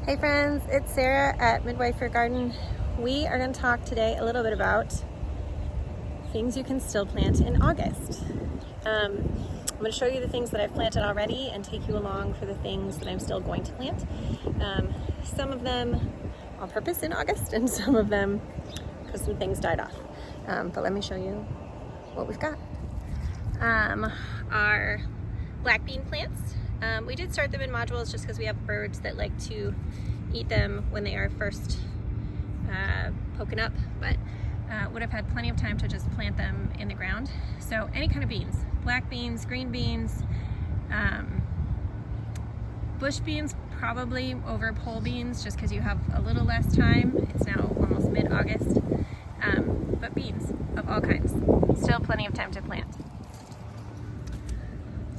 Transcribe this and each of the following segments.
Hey friends, it's Sarah at Midwifer Garden. We are going to talk today a little bit about things you can still plant in August. I'm going to show you the things that I've planted already and take you along for the things that I'm still going to plant. Some of them on purpose in August and some of them because some things died off. But let me show you what we've got. Our black bean plants. We did start them in modules just because we have birds that like to eat them when they are first poking up, but would have had plenty of time to just plant them in the ground. So any kind of beans, black beans, green beans, bush beans probably over pole beans just because you have a little less time. It's now almost mid-August, but beans of all kinds. Still plenty of time to plant.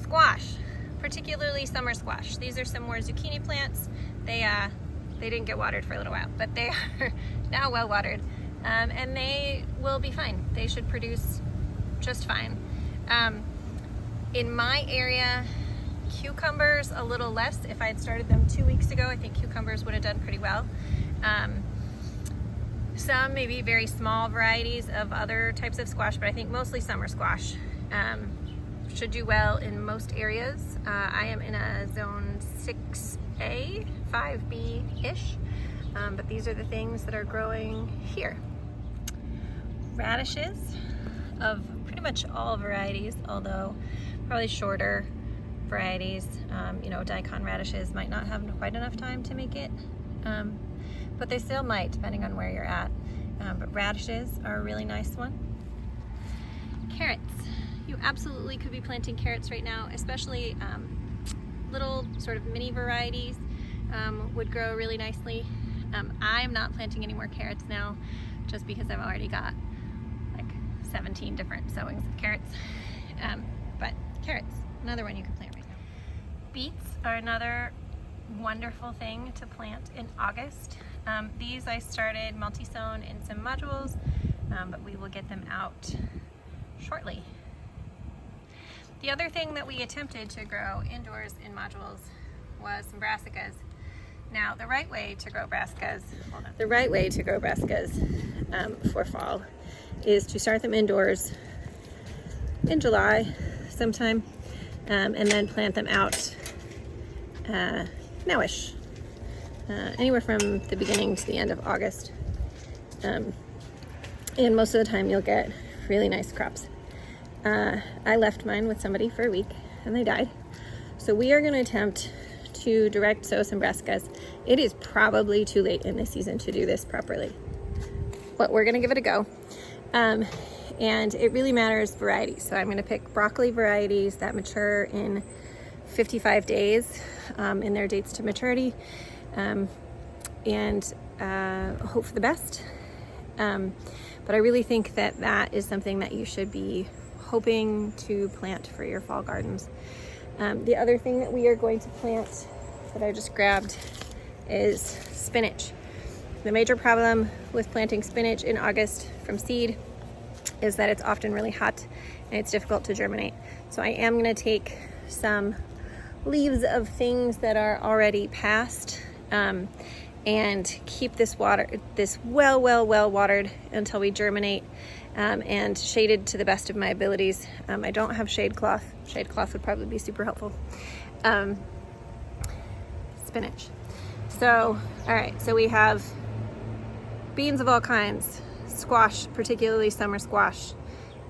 Squash, particularly summer squash. These are some more zucchini plants. They didn't get watered for a little while, but they are now well watered, and they will be fine. They should produce just fine. In my area, cucumbers a little less. If I had started them 2 weeks ago, I think cucumbers would have done pretty well. Some maybe very small varieties of other types of squash, but I think mostly summer squash should do well in most areas. I am in a zone 6A, 5B-ish, but these are the things that are growing here. Radishes of pretty much all varieties, although probably shorter varieties. Daikon radishes might not have quite enough time to make it, but they still might, depending on where you're at. But radishes are a really nice one. Carrots. You absolutely could be planting carrots right now, especially little sort of mini varieties would grow really nicely. I'm not planting any more carrots now just because I've already got like 17 different sowings of carrots. But carrots, another one you can plant right now. Beets are another wonderful thing to plant in August. These I started multi-sown in some modules, but we will get them out shortly. The other thing that we attempted to grow indoors in modules was some brassicas. Now, the right way to grow brassicas for fall is to start them indoors in July sometime, and then plant them out nowish, anywhere from the beginning to the end of August. And most of the time you'll get really nice crops. I left mine with somebody for a week and they died. So we are going to attempt to direct sow some brassicas. It is probably too late in the season to do this properly, but we're going to give it a go. And it really matters varieties. So I'm going to pick broccoli varieties that mature in 55 days in their dates to maturity, and hope for the best. But I really think that that is something that you should be hoping to plant for your fall gardens. The other thing that we are going to plant that I just grabbed is spinach. The major problem with planting spinach in August from seed is that it's often really hot and it's difficult to germinate. So I am going to take some leaves of things that are already past and keep this well watered until we germinate, and shaded to the best of my abilities. I don't have shade cloth. Shade cloth would probably be super helpful. Spinach. So, all right, so we have beans of all kinds, squash, particularly summer squash,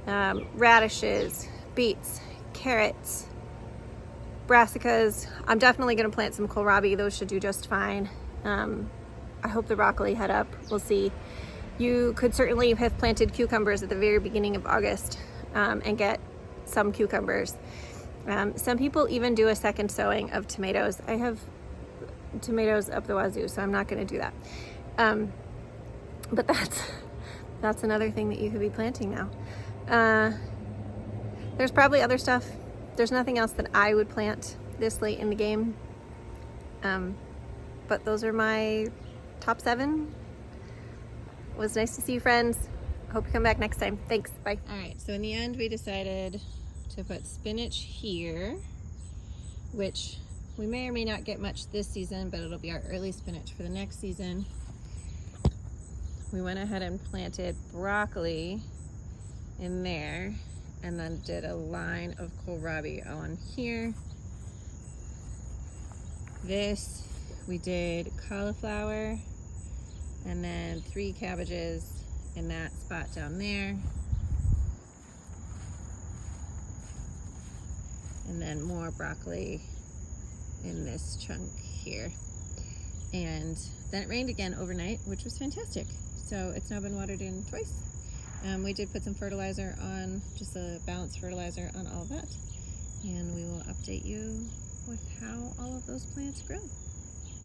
radishes, beets, carrots, brassicas. I'm definitely gonna plant some kohlrabi. Those should do just fine. I hope the broccoli head up. We'll see. You could certainly have planted cucumbers at the very beginning of August and get some cucumbers. Some people even do a second sowing of tomatoes. I have tomatoes up the wazoo, so I'm not going to do that. But that's another thing that you could be planting now. There's probably other stuff. There's nothing else that I would plant this late in the game. But those are my top 7. It was nice to see you, friends. Hope you come back next time. Thanks. Bye. All right, so in the end, we decided to put spinach here, which we may or may not get much this season, but it'll be our early spinach for the next season. We went ahead and planted broccoli in there, and then did a line of kohlrabi on here. This, we did cauliflower, and then 3 cabbages in that spot down there. And then more broccoli in this chunk here. And then it rained again overnight, which was fantastic. So it's now been watered in twice. We did put some fertilizer on, just a balanced fertilizer on all of that. And we will update you with how all of those plants grow.